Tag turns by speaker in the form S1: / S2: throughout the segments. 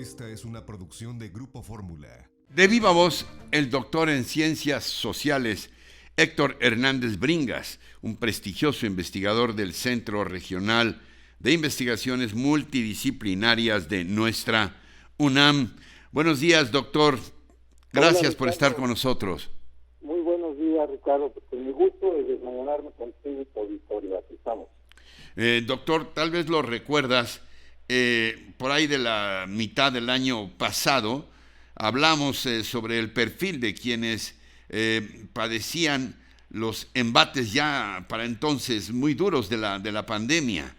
S1: Esta es una producción de Grupo Fórmula.
S2: De viva voz, el doctor en Ciencias Sociales, Héctor Hernández Bringas, un prestigioso investigador del Centro Regional de Investigaciones Multidisciplinarias de nuestra UNAM. Buenos días, doctor. Gracias
S3: Hola,
S2: por estar con nosotros.
S3: Muy buenos días, Ricardo. Con mi gusto de desmañanarme contigo y tu auditorio. Aquí estamos.
S2: Doctor, tal vez lo recuerdas, por ahí de la mitad del año pasado, hablamos sobre el perfil de quienes padecían los embates ya para entonces muy duros de la pandemia.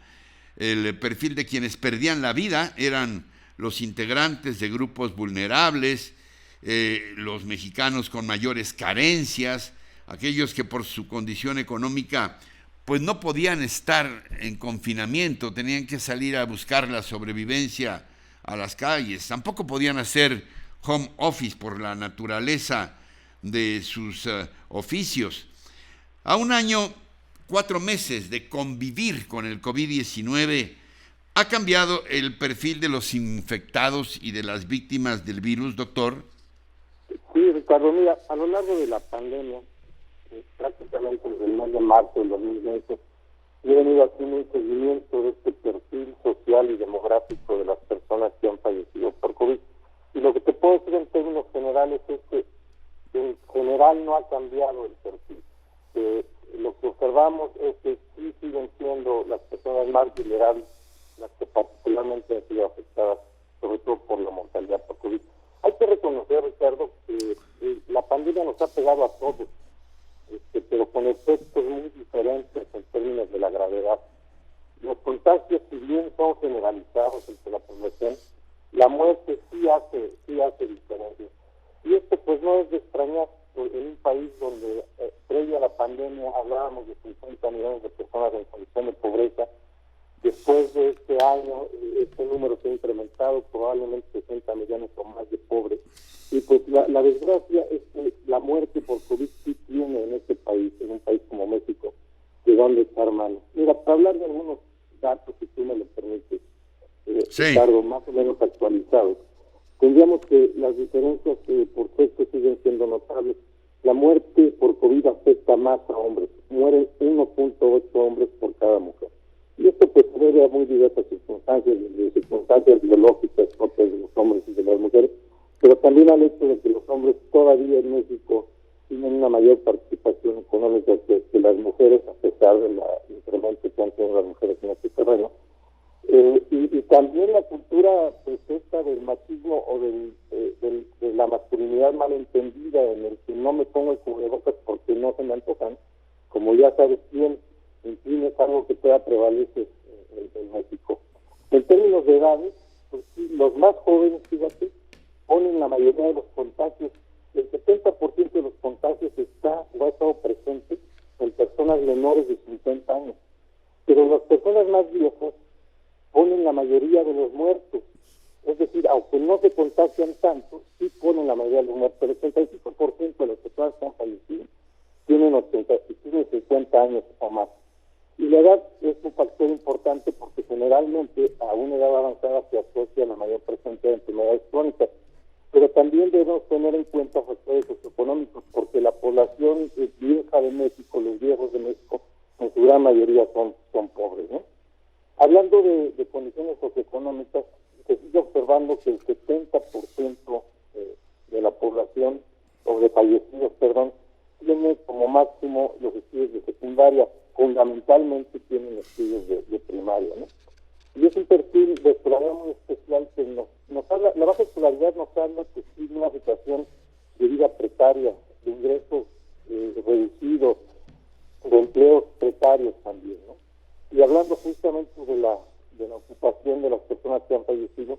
S2: El perfil de quienes perdían la vida eran los integrantes de grupos vulnerables, los mexicanos con mayores carencias, aquellos que por su condición económica pues no podían estar en confinamiento, tenían que salir a buscar la sobrevivencia a las calles, tampoco podían hacer home office por la naturaleza de sus oficios. A un año, 4 meses de convivir con el COVID-19, ¿ha cambiado el perfil de los infectados y de las víctimas del virus, doctor?
S3: Sí, Ricardo, mira, a lo largo de la pandemia, prácticamente desde el mes de marzo del 2020, he venido haciendo un seguimiento de este perfil social y demográfico de las personas que han fallecido por COVID. Y lo que te puedo decir en términos generales es que en general no ha cambiado el perfil. Lo que observamos es que sí siguen siendo las personas más vulnerables las que particularmente han sido afectadas, sobre todo por la mortalidad por COVID. Hay que reconocer, Ricardo, que la pandemia nos ha pegado a todos, pero con efectos muy diferentes en términos de la gravedad. Los contagios, si bien son generalizados entre la población, la muerte sí hace diferencia. Y esto pues no es de extrañar en un país donde previo a la pandemia hablábamos de 50 millones de personas en condición de pobreza. Después de este año, este número se ha incrementado, probablemente 60 millones o más de pobres. Y pues la desgracia es que la muerte por COVID sí tiene en este país, en un país como México, de dónde echar mano. Mira, para hablar de algunos datos, si tú me lo permites,
S2: Sí.
S3: Ricardo, más o menos actualizados, tendríamos que las diferencias por sexo siguen siendo notables. La muerte por COVID afecta más a hombres. Mueren 1.8 hombres por cada mujer. Y esto pues se debe a muy diversas circunstancias, desde circunstancias biológicas propias de los hombres y de las mujeres, pero también al hecho de que los hombres todavía en México tienen una mayor participación económica que las mujeres, a pesar del incremento que han tenido las mujeres en este terreno. Y también la cultura pues esta del machismo o de la masculinidad malentendida, en el que no me pongo el cubrebocas porque no se me antojan, como ya sabes bien, en fin, es algo que todavía prevalece en México. En términos de edades, pues sí, los más jóvenes, fíjate, ponen la mayoría de los contagios. El 70% de los contagios está o ha estado presente en personas menores de 50 años. Pero las personas más viejas ponen la mayoría de los muertos. Es decir, aunque no se contagian tanto, sí ponen la mayoría de los muertos. El 85% de las personas que han fallecido tienen 50 años o más. Y la edad es un factor importante porque generalmente a una edad avanzada se asocia la mayor presencia de enfermedades crónicas. Pero también debemos tener en cuenta factores socioeconómicos, porque la población vieja de México, los viejos de México, en su gran mayoría son pobres, ¿no? Hablando de condiciones socioeconómicas, se sigue observando que el 70% de la población, o de fallecidos, tiene como máximo los estudios de secundaria, fundamentalmente tienen estudios de primaria, ¿no? Y es un perfil de escolaridad muy especial que nos habla, la baja escolaridad nos habla que sí de una situación de vida precaria, de ingresos reducidos, de empleos precarios también, ¿no? Y hablando justamente de la ocupación de las personas que han fallecido,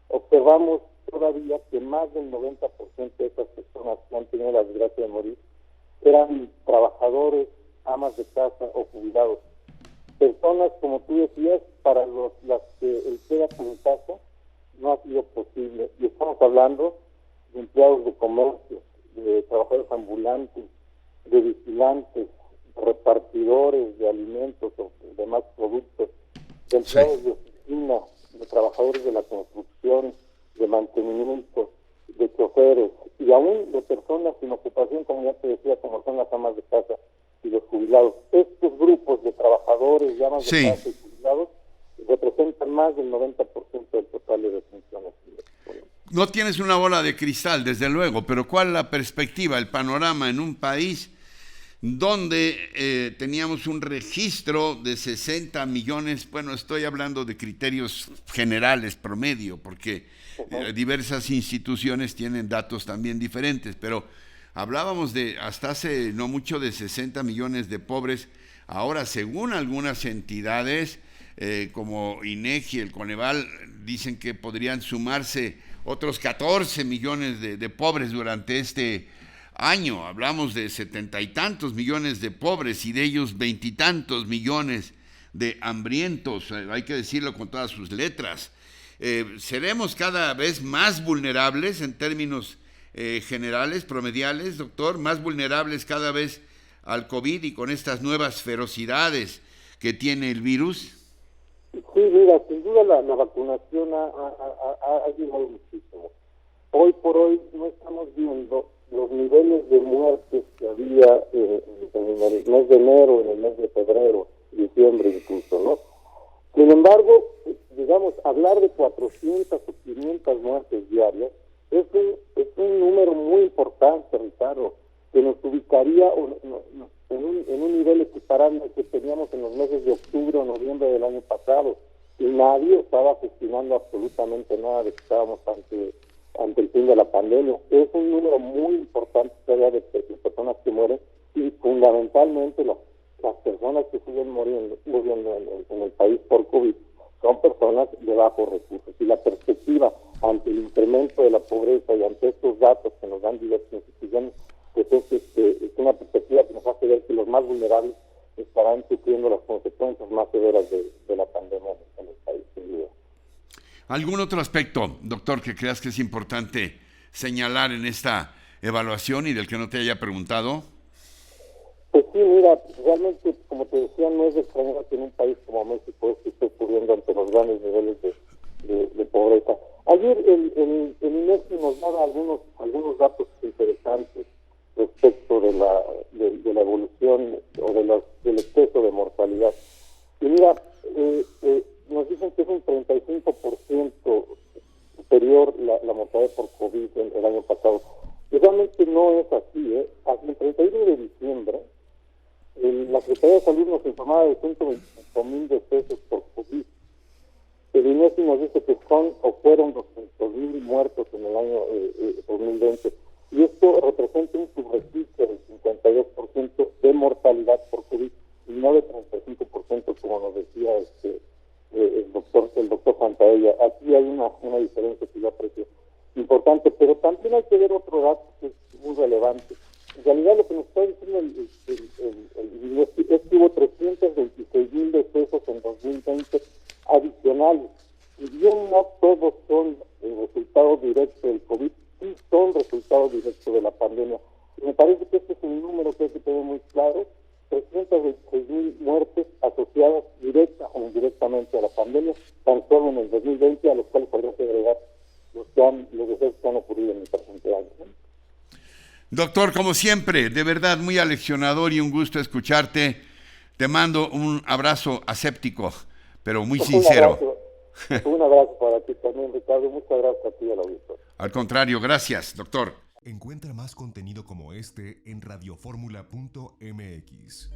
S3: observamos todavía que más del 90% de esas personas que han tenido la desgracia de morir eran trabajadores, amas de casa o jubilados. Personas, como tú decías, para las que el quédate en casa no ha sido posible. Y estamos hablando de empleados de comercio, de trabajadores ambulantes, de vigilantes, de repartidores de alimentos o demás productos, de empleados de oficina, de trabajadores de la construcción, de mantenimiento, de choferes y aún de personas sin ocupación, como ya te decía, como son las amas de casa y los jubilados. Estos grupos de trabajadores, de amas de casa y jubilados, representan más del 90% del total de defunciones.
S2: No tienes una bola de cristal, desde luego, pero ¿cuál es la perspectiva, el panorama en un país donde teníamos un registro de 60 millones? Bueno, estoy hablando de criterios generales, promedio, porque diversas instituciones tienen datos también diferentes, pero hablábamos de hasta hace no mucho de 60 millones de pobres. Ahora, según algunas entidades como INEGI, el Coneval, dicen que podrían sumarse otros 14 millones de pobres durante este año. Hablamos de 70 y tantos millones de pobres y de ellos 20 y tantos millones de hambrientos, hay que decirlo con todas sus letras. ¿Seremos cada vez más vulnerables en términos generales, promediales, doctor? ¿Más vulnerables cada vez al COVID y con estas nuevas ferocidades que tiene el virus?
S3: Sí, mira, sin duda la vacunación ha ayudado muchísimo. Hoy por hoy no estamos viendo los niveles de muertes que había en el mes de enero, en el mes de febrero, diciembre incluso, ¿no? Sin embargo, digamos, hablar de 400 o 500 muertes diarias es un número muy importante, Ricardo, que nos ubicaría en un nivel equiparable que teníamos en los meses de octubre o noviembre del año pasado, y nadie estaba gestionando absolutamente nada de que estábamos ante el fin de la pandemia. Es un número muy importante de personas que mueren, y fundamentalmente las personas que siguen muriendo en el país por COVID son personas de bajos recursos. Y la perspectiva ante el incremento de la pobreza y ante estos datos que nos dan diversas instituciones, pues es una perspectiva que nos hace ver que los más vulnerables estarán sufriendo las consecuencias más severas de la pandemia en el país, sin duda.
S2: ¿Algún otro aspecto, doctor, que creas que es importante señalar en esta evaluación y del que no te haya preguntado?
S3: Pues sí, mira, realmente, como te decía, no es de extrañar que en un país como México esto esté ocurriendo ante los grandes niveles de pobreza. Ayer el INEGI nos daba algunos datos interesantes respecto de la evolución o del exceso de mortalidad. Y mira, nos dicen que es un 35% superior la mortalidad por COVID el año pasado. Y realmente no es así, ¿eh? Hasta el 31 de diciembre, la Secretaría de Salud nos informaba de 125,000 decesos por COVID. El INEGI nos dice que son o fueron 200,000 muertos en el año 2020. Y esto representa un subregistro del 52% de mortalidad por COVID y no de 35%, como nos decía el doctor Santaella. Aquí hay una diferencia que yo aprecio importante, pero también hay que ver otro dato que es muy relevante. En realidad lo que nos está diciendo el es que hubo 326,000 decesos en 2020 adicionales. Y bien no todos son el resultado directo del COVID, sí son resultados directos de la pandemia. Y me parece que este es un número que hay que tener muy claro: 326,000 muertes asociadas directa o indirectamente a la pandemia, tan solo en el 2020, a los cuales podría agregar los decesos que han ocurrido en el presente año, ¿no?
S2: Doctor, como siempre, de verdad muy aleccionador y un gusto escucharte. Te mando un abrazo aséptico, pero muy sincero.
S3: Un abrazo para ti también, Ricardo. Muchas gracias a ti y al auditorio.
S2: Al contrario, gracias, doctor.
S1: Encuentra más contenido como este en radioformula.mx.